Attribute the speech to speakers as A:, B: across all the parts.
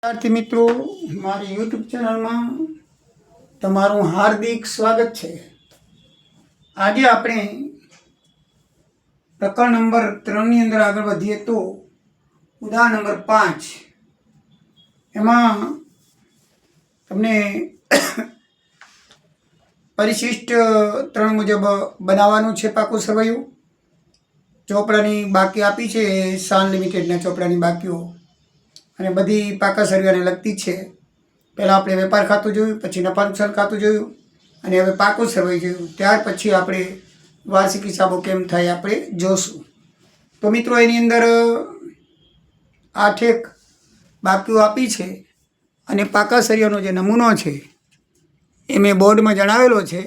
A: વિદ્યાર્થી મિત્રો, મારી યુટ્યુબ ચેનલમાં તમારું હાર્દિક સ્વાગત છે. આજે આપણે પ્રકરણ નંબર 3ની અંદર આગળ વધીએ તો ઉદાહરણ નંબર 5 એમાં તમને પરિશિષ્ટ 3 મુજબ બનાવવાનું છે પાકું સરવૈયું. ચોપડાની બાકી આપી છે સાન લિમિટેડના ચોપડાની બાકીઓ અને બધી પાકા સરવૈયાને લગતી છે. પહેલાં આપણે વેપાર ખાતું જોયું, પછી નફા નુકસાન ખાતું જોયું અને હવે પાકું સરવૈયું જોયું. ત્યાર પછી આપણે વાર્ષિક હિસાબો કેમ થાય આપણે જોશું. તો મિત્રો એની અંદર 8 બાકીઓ આપી છે અને પાકા સરવૈયાનો જે નમૂનો છે એ મેં બોર્ડમાં જણાવેલો છે.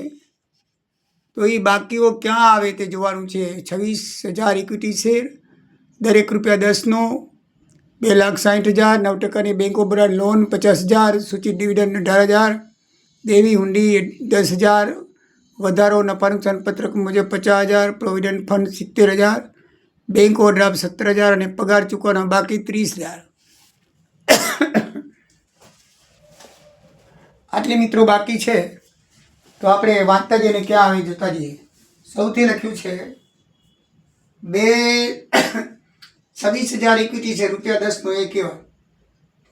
A: તો એ બાકીઓ ક્યાં આવે તે જોવાનું છે. 26,000 ઇક્વિટી શેર, દરેક ₹10નો, 2,60,000, 9%ની બેંક ઓફ બરોડા લોન 50,000, સૂચિત ડિવિડન્ડ 18,000, દેવી હુંડી 10,000, વધારો નફા નુકસાન પત્રક મુજબ 50,000, પ્રોવિડન્ટ ફંડ 70,000, બેંક ઓવરડ્રાફ્ટ 17,000 અને પગાર ચૂકવવાનો બાકી 30,000. આટલી મિત્રો બાકી છે. તો આપણે વાંચતા જઈને ક્યાં આવી જોતા જઈએ. સૌથી લખ્યું છે 26,000 ઇક્વિટી શેર ₹10નો એ કહેવાય.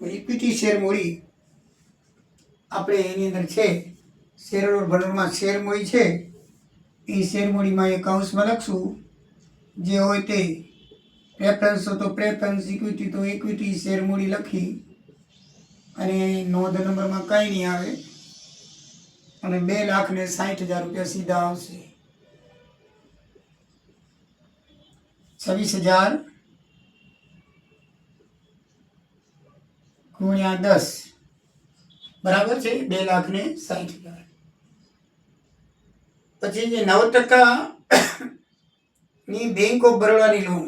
A: તો ઇક્વિટી શેર મૂડી આપણે એની અંદર છે શેર ભંડોળમાં શેર મૂડી છે. એ શેર મૂડીમાં એક કૌંસમાં લખશું જે હોય તે. પ્રેફરન્સ તો પ્રેફરન્સ, ઇક્વિટી તો ઇક્વિટી, શેર મૂડી લખી અને નોંધ નંબરમાં કંઈ નહીં આવે અને 2,60,000 સીધા આવશે. 26,000 ગુણ્યા 10 બરાબર છે 2,60,000. પછી જે 9%ની બેંક ઓફ બરોડાની લોન,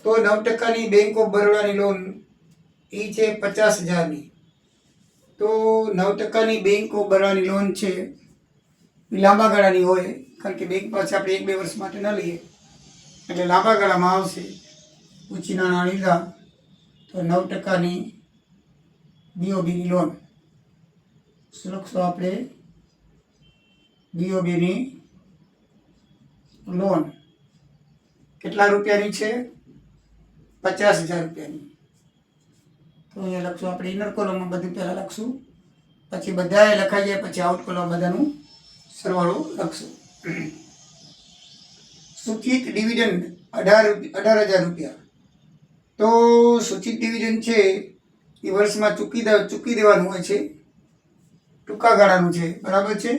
A: તો 9%ની બેંક ઓફ બરોડાની લોન એ છે 50,000ની. તો 9%ની બેંક ઓફ બરોડાની લોન છે લાંબા ગાળાની હોય, કારણ કે બેંક પાસે આપણે 1-2 વર્ષ માટે ન લઈએ એટલે લાંબા ગાળામાં આવશે. ઊંચી નાણાં લીધા તો 9%ની બીઓબીની લોન સુરક્ષા આપણે બીઓબીની લોન કેટલા રૂપિયાની છે? 50,000 રૂપિયાની. તો અહીંયા લખશું આપણે ઇનર કોલમમાં બધું પહેલાં લખશું, પછી બધાએ લખાઈ જાય પછી આઉટ કોલમ બધાનું સરવાળો લખશું. સૂચિત ડિવિડન્ડ 18,000 રૂપિયા. તો સૂચિત ડિવિડન્ડ છે એ વર્ષમાં ચૂકી દેવાનું હોય છે, ટૂંકા ગાળાનું છે, બરાબર છે.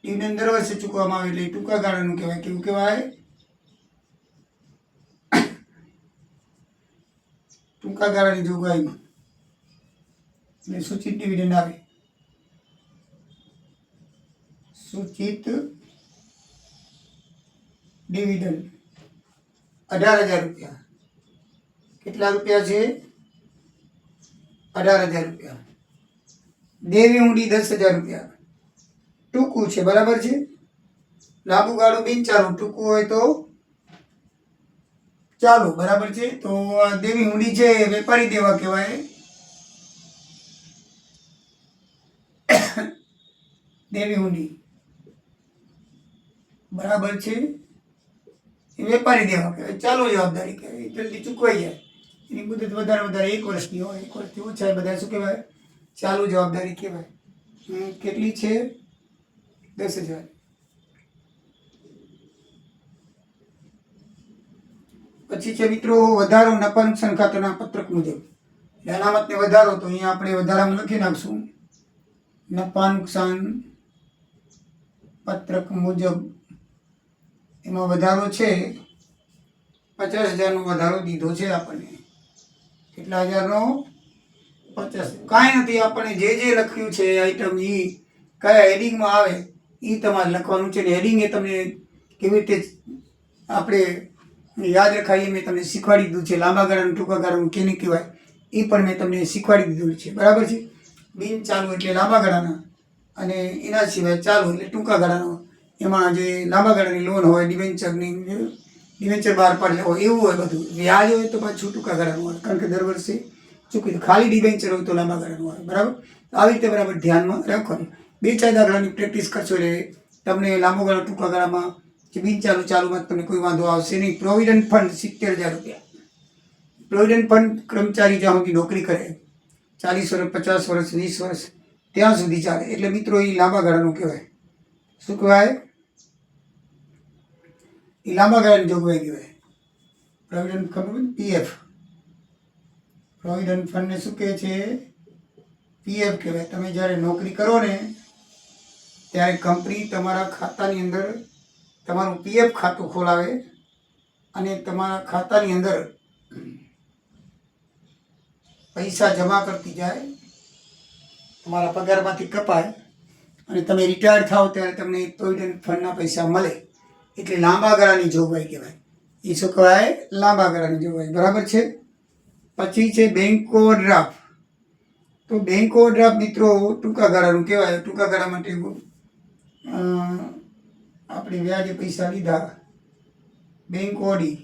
A: ડિવિડન્ડ દર વર્ષે ચૂકવવામાં આવે એટલે ટૂંકા ગાળાનું કહેવાય. કેવું કહેવાય? ટૂંકા ગાળાની જોગવાઈમાં એટલે સૂચિત ડિવિડન્ડ આવે. સૂચિત ડિવિડન્ડ 18,000 રૂપિયા. કેટલા રૂપિયા છે? 18,000 રૂપિયા. દેવી ઊંડી 10,000 રૂપિયા. ટૂંકું છે, બરાબર છે. લાંબુ ગાળું બિન ચાલુ, ટૂંકું હોય તો ચાલુ, બરાબર છે. તો આ દેવી ઊંડી છે વેપારી દેવા કહેવાય. દેવી ઊંડી બરાબર છે એ વેપારી દેવા કહેવાય, ચાલુ જવાબદારી કહેવાય. જલ્દી ચૂકવાઈ જાય. એની મુદત વધારે 1 વર્ષની હોય, 1 વર્ષથી ઓછા એ બધા શું કહેવાય? ચાલુ જવાબદારી કહેવાય. કેટલી છે? 10,000. પછી છે મિત્રો વધારો નફા નુકસાન ખાતાના પત્રક મુજબ. અનામતને વધારો તો અહીંયા આપણે વધારામાં લખી નાખશું નફા નુકસાન પત્રક મુજબ. એમાં વધારો છે 50,000નો વધારો દીધો છે આપણને. કેટલા હજારનો? 50. કાંઈ નથી, આપણને જે લખ્યું છે આઈટમ એ કયા હેડિંગમાં આવે એ તમારે લખવાનું છે. ને હેડિંગ એ તમને કેવી રીતે આપણે યાદ રખાઈએ મેં તમને શીખવાડી દીધું છે. લાંબા ગાળાનું ટૂંકા ગાળાનું કેને કહેવાય એ પણ મેં તમને શીખવાડી દીધું છે, બરાબર છે. બિન ચાલુ એટલે લાંબા ગાળાના અને એના સિવાય ચાલુ એટલે ટૂંકા ગાળાનો. એમાં જે લાંબા ગાળાની લોન હોય, ડિવેન્ચર બહાર પાડેલા હોય એવું હોય બધું. વ્યાજ હોય તો પાછું ટૂંકા ગાળાનું હોય, કારણ કે દર વર્ષે ચૂકી ખાલી ડિબેન્ચર હોય તો લાંબા ગાળાનું આવે. બરાબર, આવી રીતે બરાબર ધ્યાનમાં રાખવાનું. 2-4 દાખલાની પ્રેક્ટિસ કરશો એટલે તમને લાંબો ગાળો ટૂંકા ગાળામાં કે ચાલુમાં તમને કોઈ વાંધો આવશે નહીં. પ્રોવિડન્ટ ફંડ 70,000 રૂપિયા. પ્રોવિડન્ટ ફંડ કર્મચારી જ્યાં સુધી નોકરી કરે 40 વર્ષ, 50 વર્ષ, 20 વર્ષ ત્યાં સુધી ચાલે. એટલે મિત્રો એ લાંબા ગાળાનું કહેવાય. શું કહેવાય? એ લાંબા ગાળાની જોગવાઈ કહેવાય. પ્રોવિડન્ટ ખબર પીએફ, પ્રોવિડન્ટ ફંડને શું કહે છે? પીએફ કહેવાય. તમે જ્યારે નોકરી કરો ને ત્યારે કંપની તમારા ખાતાની અંદર તમારું પીએફ ખાતું ખોલાવે અને તમારા ખાતાની અંદર પૈસા જમા કરતી જાય, તમારા પગારમાંથી કપાય અને તમે રિટાયર્ડ થાવ ત્યારે તમને પ્રોવિડન્ટ ફંડના પૈસા મળે. એટલે લાંબા ગાળાની જોગવાઈ કહેવાય. એ શું કહેવાય? લાંબા ગાળાની જોગવાઈ. બરાબર છે. પછી છે બેંક ઓવરડ્રાફ્ટ. તો બેંક ઓવરડ્રાફ્ટ મિત્રો ટૂંકા ગાળાનું કહેવાય. ટૂંકા ગાળા માટે આપણે વ્યાજે પૈસા લીધા, બેંક ઓડી,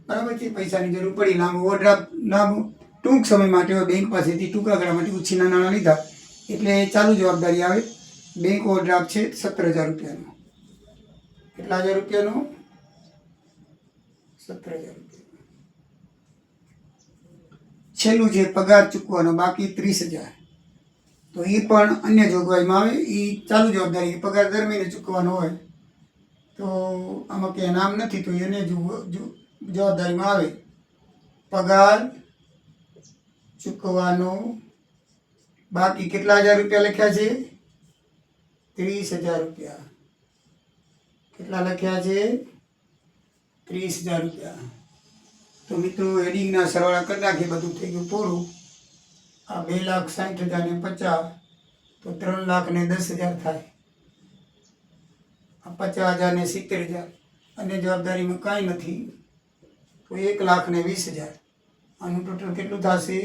A: બરાબર છે, પૈસાની જરૂર પડી, લાંબુ ઓવરડ્રાફ્ટ લાંબુ ટૂંક સમય માટે હોય, બેંક પાસેથી ટૂંકા ગાળા માટે ઉછીના નાણાં લીધા એટલે ચાલુ જવાબદારી આવે. બેંક ઓવરડ્રાફ્ટ છે 17,000 રૂપિયાનો. કેટલા હજાર રૂપિયાનો? 17,000 રૂપિયા. છેલ્લું છે પગાર ચૂકવાનો બાકી 30,000. તો એ પણ અન્ય જોગવાઈમાં આવે. એ ચાલુ જવાબદારી, પગાર દર મહિને ચૂકવવાનો હોય તો આમાં ક્યાંય નામ નથી તો એને જવાબદારીમાં આવે. પગાર ચૂકવવાનો બાકી કેટલા હજાર રૂપિયા લખ્યા છે? 30,000 રૂપિયા. કેટલા લખ્યા છે? 30,000 રૂપિયા. તો મિત્રો હેડિંગના સરવાળા કરી નાખીએ, બધું થઈ ગયું પૂરું. આ 2,60,050 તો 3,10,000 થાય. આ 50,000 ને 70,000 અને જવાબદારીમાં કાંઈ નથી તો 1,20,000. આનું ટોટલ કેટલું થશે?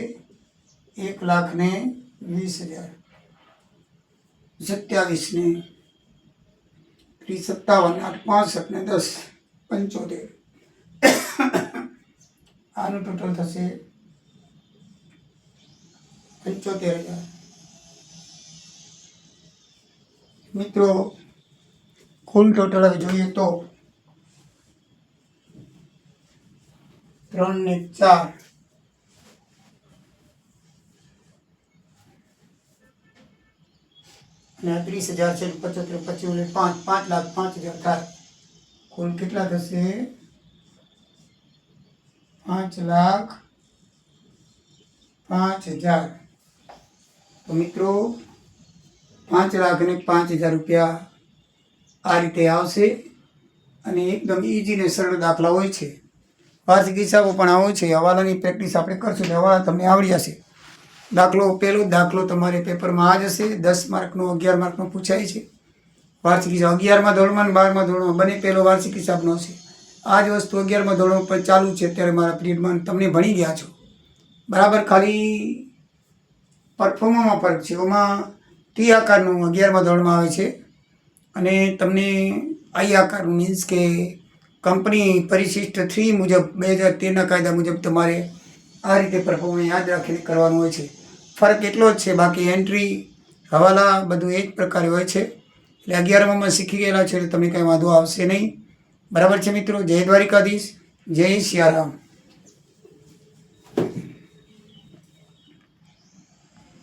A: 1,20,000. 27 ને 30, 57, 8, 65 ને 10, 75. આનું ટોટલ થશે 75,000. મિત્રો કુલ ટોટલ હવે જોઈએ તો 3 ને 4 અને 30,000 છે 75, 25 5,05,000 થાય. કુલ કેટલા થશે? 5,05,000. તો મિત્રો 5,05,000 રૂપિયા આ રીતે આવશે. અને એકદમ ઇઝી ને સરળ દાખલા હોય છે. વાર્ષિક હિસાબો પણ આવો છે. હવાલાની પ્રેક્ટિસ આપણે કરશું એટલે હવાલા તમને આવડી જશે. પહેલો દાખલો તમારે પેપરમાં આ જશે. 10 માર્કનો 11 માર્કનો પૂછાય છે. વાર્ષિક હિસાબ 11મા ધોરણમાં અને 12મા ધોરણમાં બંને પહેલો વાર્ષિક હિસાબનો છે. આ જ વસ્તુ 11મા ધોરણ પર ચાલુ છે અત્યારે મારા પીરિયડમાં. તમને ભણી ગયા છો બરાબર. ખાલી પરફોર્મમાં ફરક છે. એમાં ટી આકારનું 11મા ધોરણમાં આવે છે અને તમને આઈ આકારનું મીન્સ કે કંપની પરિશિષ્ટ 3 મુજબ 2013ના કાયદા મુજબ તમારે આ રીતે પરફોર્મન્સ યાદ રાખીને કરવાનું હોય છે. ફરક એટલો જ છે. બાકી એન્ટ્રી હવાલા બધું એક પ્રકારે હોય છે. એટલે 11મામાં શીખી ગયેલા છે એટલે તમને કંઈ વાંધો આવશે નહીં. બરાબર છે મિત્રો. જય દ્વારિકાધીશ, જય સિયારામ.